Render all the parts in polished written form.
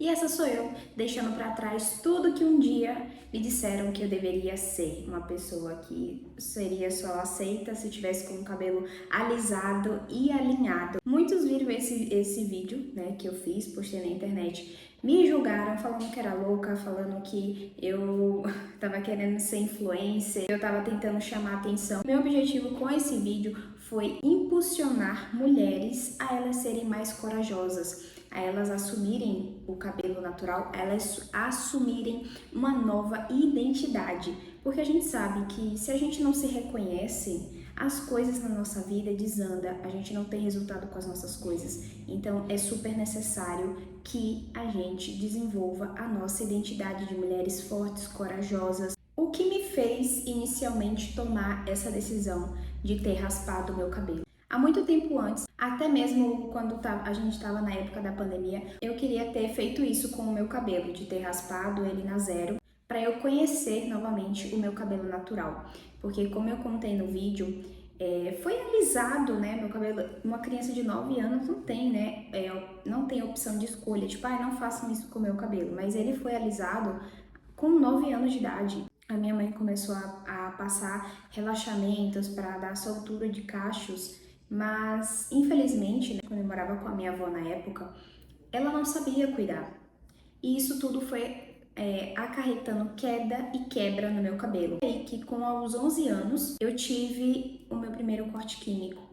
E essa sou eu, deixando para trás tudo que um dia me disseram que eu deveria ser. Uma pessoa que seria só aceita se tivesse com o cabelo alisado e alinhado. Muitos viram esse vídeo, né, que eu fiz, postei na internet, me julgaram falando que era louca, falando que eu tava querendo ser influencer, eu tava tentando chamar atenção. Meu objetivo com esse vídeo foi impulsionar mulheres a elas serem mais corajosas, a elas assumirem o cabelo natural, a elas assumirem uma nova identidade. Porque a gente sabe que se a gente não se reconhece, as coisas na nossa vida desandam, a gente não tem resultado com as nossas coisas. Então é super necessário que a gente desenvolva a nossa identidade de mulheres fortes, corajosas. O que me fez inicialmente tomar essa decisão de ter raspado o meu cabelo? Há muito tempo antes, até mesmo quando a gente estava na época da pandemia, eu queria ter feito isso com o meu cabelo, de ter raspado ele na zero, para eu conhecer novamente o meu cabelo natural. Porque como eu contei no vídeo, foi alisado, né? Meu cabelo, uma criança de 9 anos não tem, né? Não tem opção de escolha, tipo, não façam isso com o meu cabelo. Mas ele foi alisado com 9 anos de idade. A minha mãe começou a passar relaxamentos para dar soltura de cachos, mas infelizmente, né, quando eu morava com a minha avó na época, ela não sabia cuidar. E isso tudo foi acarretando queda e quebra no meu cabelo. E que com aos 11 anos eu tive o meu primeiro corte químico.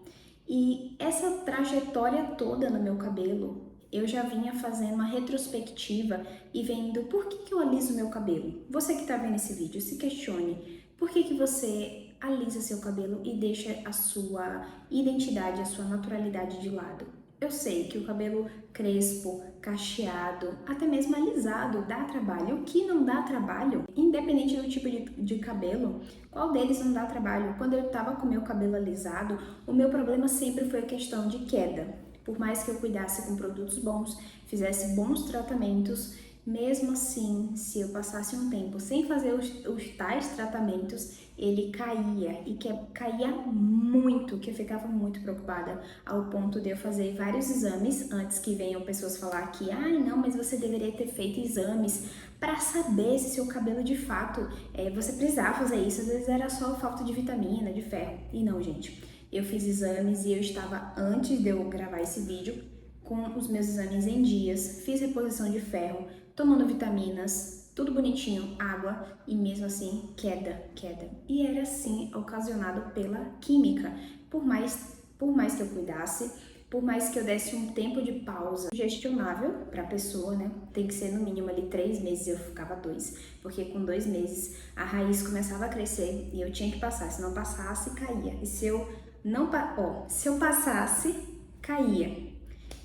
E essa trajetória toda no meu cabelo, eu já vinha fazendo uma retrospectiva e vendo por que eu aliso meu cabelo. Você que está vendo esse vídeo, se questione. Por que você alisa seu cabelo e deixa a sua identidade, a sua naturalidade de lado? Eu sei que o cabelo crespo, cacheado, até mesmo alisado dá trabalho. O que não dá trabalho, independente do tipo de cabelo, qual deles não dá trabalho? Quando eu tava com meu cabelo alisado, o meu problema sempre foi a questão de queda. Por mais que eu cuidasse com produtos bons, fizesse bons tratamentos, mesmo assim, se eu passasse um tempo sem fazer os tais tratamentos, ele caía e caía muito, que eu ficava muito preocupada, ao ponto de eu fazer vários exames antes que venham pessoas falar que, não, mas você deveria ter feito exames para saber se seu cabelo de fato, você precisava fazer isso, às vezes era só falta de vitamina, de ferro. E não, gente, eu fiz exames e eu estava, antes de eu gravar esse vídeo, com os meus exames em dias, fiz reposição de ferro, tomando vitaminas, tudo bonitinho, água, e mesmo assim, queda. E era assim, ocasionado pela química. Por mais que eu cuidasse, por mais que eu desse um tempo de pausa gestionável para a pessoa, né? Tem que ser no mínimo ali 3 meses, eu ficava 2, porque com 2 meses a raiz começava a crescer e eu tinha que passar, se não passasse, caía. E se eu não, se eu passasse, caía.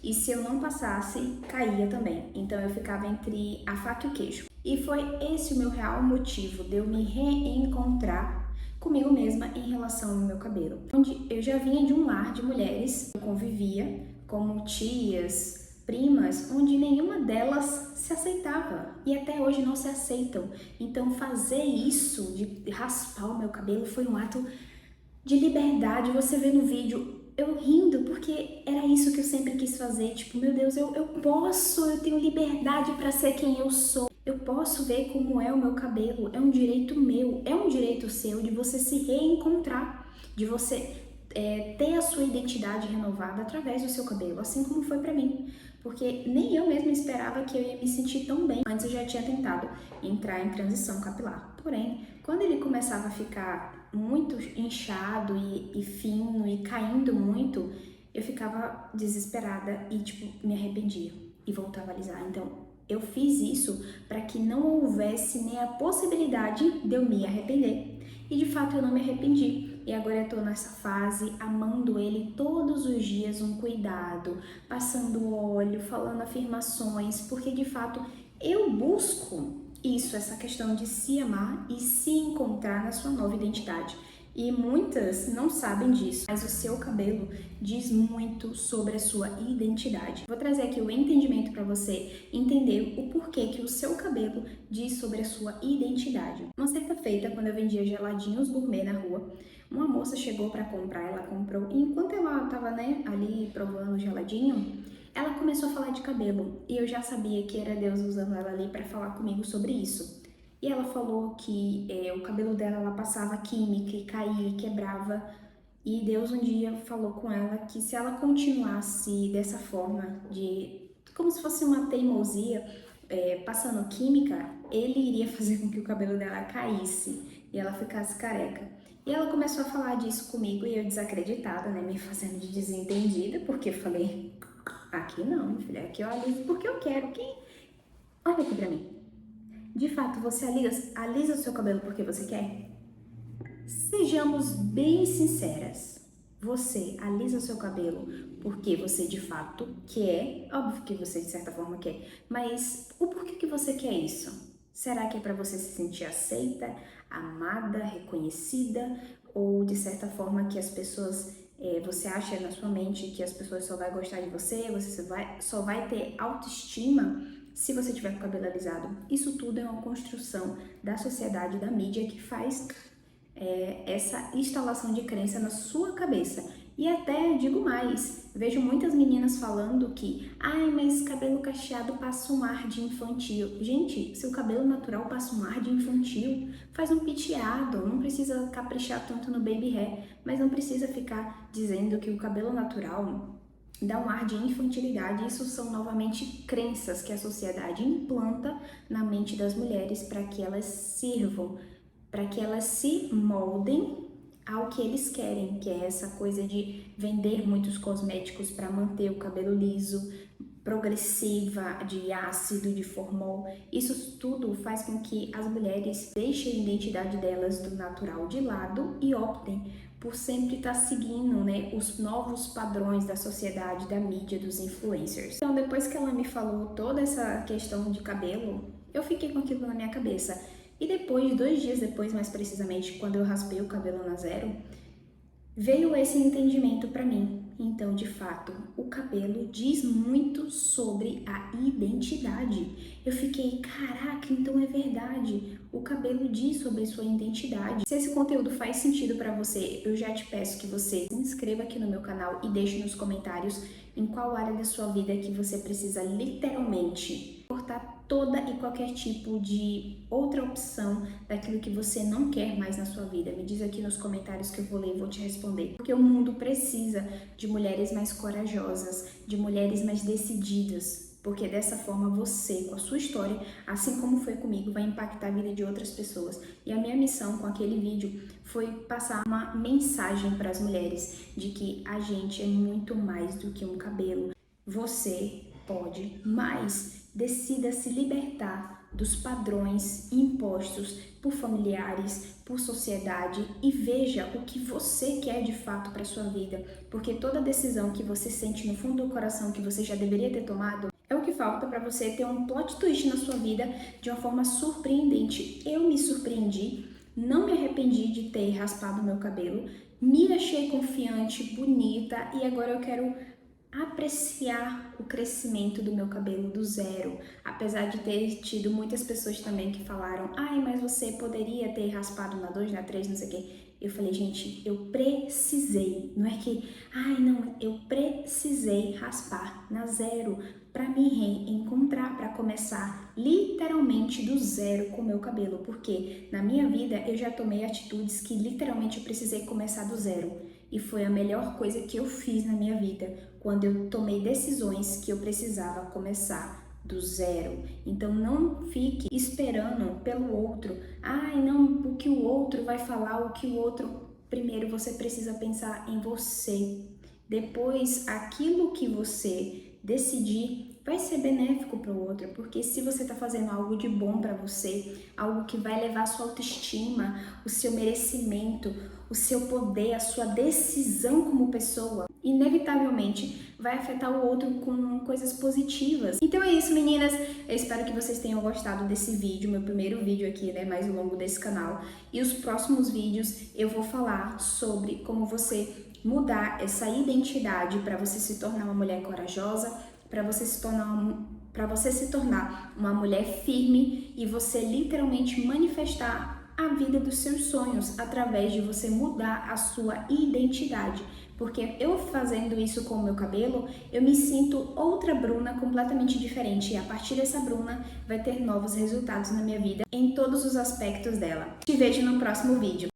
E se eu não passasse, caía também. Então eu ficava entre a faca e o queijo. E foi esse o meu real motivo de eu me reencontrar comigo mesma em relação ao meu cabelo. Onde eu já vinha de um lar de mulheres, eu convivia como tias, primas, onde nenhuma delas se aceitava e até hoje não se aceitam. Então fazer isso de raspar o meu cabelo foi um ato de liberdade. Você vê no vídeo eu rindo, porque era isso que eu sempre quis fazer. Tipo, meu Deus, eu tenho liberdade para ser quem eu sou. Eu posso ver como é o meu cabelo, é um direito meu, é um direito seu de você se reencontrar, de você ter a sua identidade renovada através do seu cabelo, assim como foi pra mim. Porque nem eu mesma esperava que eu ia me sentir tão bem. Antes eu já tinha tentado entrar em transição capilar. Porém, quando ele começava a ficar muito inchado e fino e caindo muito, eu ficava desesperada e, tipo, me arrependia e voltava a alisar. Então, eu fiz isso para que não houvesse nem a possibilidade de eu me arrepender. E de fato eu não me arrependi. E agora eu tô nessa fase, amando ele todos os dias, um cuidado, passando óleo, falando afirmações, porque de fato eu busco isso, essa questão de se amar e se encontrar na sua nova identidade. E muitas não sabem disso, mas o seu cabelo diz muito sobre a sua identidade. Vou trazer aqui o entendimento para você entender o porquê que o seu cabelo diz sobre a sua identidade. Uma certa feita, quando eu vendia geladinhos gourmet na rua, uma moça chegou para comprar, ela comprou, e enquanto ela estava ali provando o geladinho, ela começou a falar de cabelo e eu já sabia que era Deus usando ela ali para falar comigo sobre isso. E ela falou que o cabelo dela, ela passava química e caía e quebrava. E Deus um dia falou com ela que se ela continuasse dessa forma, como se fosse uma teimosia, passando química, ele iria fazer com que o cabelo dela caísse e ela ficasse careca. E ela começou a falar disso comigo e eu desacreditada, né, me fazendo de desentendida, porque eu falei, aqui não, minha filha, aqui eu aliso porque eu quero. Olha aqui pra mim. De fato, você alisa o seu cabelo porque você quer? Sejamos bem sinceras. Você alisa o seu cabelo porque você de fato quer? Óbvio que você de certa forma quer, mas o porquê que você quer isso? Será que é para você se sentir aceita, amada, reconhecida? Ou de certa forma que as pessoas, você acha na sua mente que as pessoas só vão gostar de você, só vai ter autoestima se você tiver com o cabelo alisado? Isso tudo é uma construção da sociedade, da mídia que faz essa instalação de crença na sua cabeça. E até digo mais, vejo muitas meninas falando que ai, mas cabelo cacheado passa um ar de infantil. Gente, se o cabelo natural passa um ar de infantil, faz um penteado, não precisa caprichar tanto no baby hair, mas não precisa ficar dizendo que o cabelo natural dá um ar de infantilidade. Isso são novamente crenças que a sociedade implanta na mente das mulheres para que elas sirvam, para que elas se moldem ao que eles querem, que é essa coisa de vender muitos cosméticos para manter o cabelo liso, progressiva, de ácido, de formol. Isso tudo faz com que as mulheres deixem a identidade delas do natural de lado e optem por sempre estar seguindo, né, os novos padrões da sociedade, da mídia, dos influencers. Então, depois que ela me falou toda essa questão de cabelo, eu fiquei com aquilo na minha cabeça. E depois, 2 dias depois, mais precisamente, quando eu raspei o cabelo na zero, veio esse entendimento para mim. Então, de fato, o cabelo diz muito sobre a identidade. Eu fiquei, caraca, então é verdade. O cabelo diz sobre a sua identidade. Se esse conteúdo faz sentido para você, eu já te peço que você se inscreva aqui no meu canal e deixe nos comentários em qual área da sua vida que você precisa literalmente cortar toda e qualquer tipo de outra opção daquilo que você não quer mais na sua vida. Me diz aqui nos comentários que eu vou ler e vou te responder. Porque o mundo precisa de mulheres mais corajosas, de mulheres mais decididas. Porque dessa forma você, com a sua história, assim como foi comigo, vai impactar a vida de outras pessoas. E a minha missão com aquele vídeo foi passar uma mensagem para as mulheres de que a gente é muito mais do que um cabelo. Você pode mais. Decida se libertar dos padrões impostos por familiares, por sociedade e veja o que você quer de fato para sua vida, porque toda decisão que você sente no fundo do coração que você já deveria ter tomado é o que falta para você ter um plot twist na sua vida de uma forma surpreendente. Eu me surpreendi, não me arrependi de ter raspado meu cabelo, me achei confiante, bonita e agora eu quero apreciar o crescimento do meu cabelo do zero, apesar de ter tido muitas pessoas também que falaram, ai, mas você poderia ter raspado na 2, na 3, não sei o quê. Eu falei, gente, eu precisei, não é que, ai, não, eu precisei raspar na zero para me reencontrar, para começar literalmente do zero com o meu cabelo, porque na minha vida eu já tomei atitudes que literalmente eu precisei começar do zero. E foi a melhor coisa que eu fiz na minha vida, quando eu tomei decisões que eu precisava começar do zero. Então não fique esperando pelo outro. Ai, não, o que o outro vai falar, o que o outro... Primeiro você precisa pensar em você. Depois, aquilo que você decidir vai ser benéfico para o outro, porque se você está fazendo algo de bom para você, algo que vai levar a sua autoestima, o seu merecimento, o seu poder, a sua decisão como pessoa, inevitavelmente vai afetar o outro com coisas positivas. Então é isso, meninas. Eu espero que vocês tenham gostado desse vídeo, meu primeiro vídeo aqui, né, mais longo desse canal. E os próximos vídeos eu vou falar sobre como você mudar essa identidade para você se tornar uma mulher corajosa, para você se tornar uma mulher firme e você literalmente manifestar a vida dos seus sonhos através de você mudar a sua identidade. Porque eu fazendo isso com o meu cabelo, eu me sinto outra Bruna completamente diferente. E a partir dessa Bruna vai ter novos resultados na minha vida, em todos os aspectos dela. Te vejo no próximo vídeo.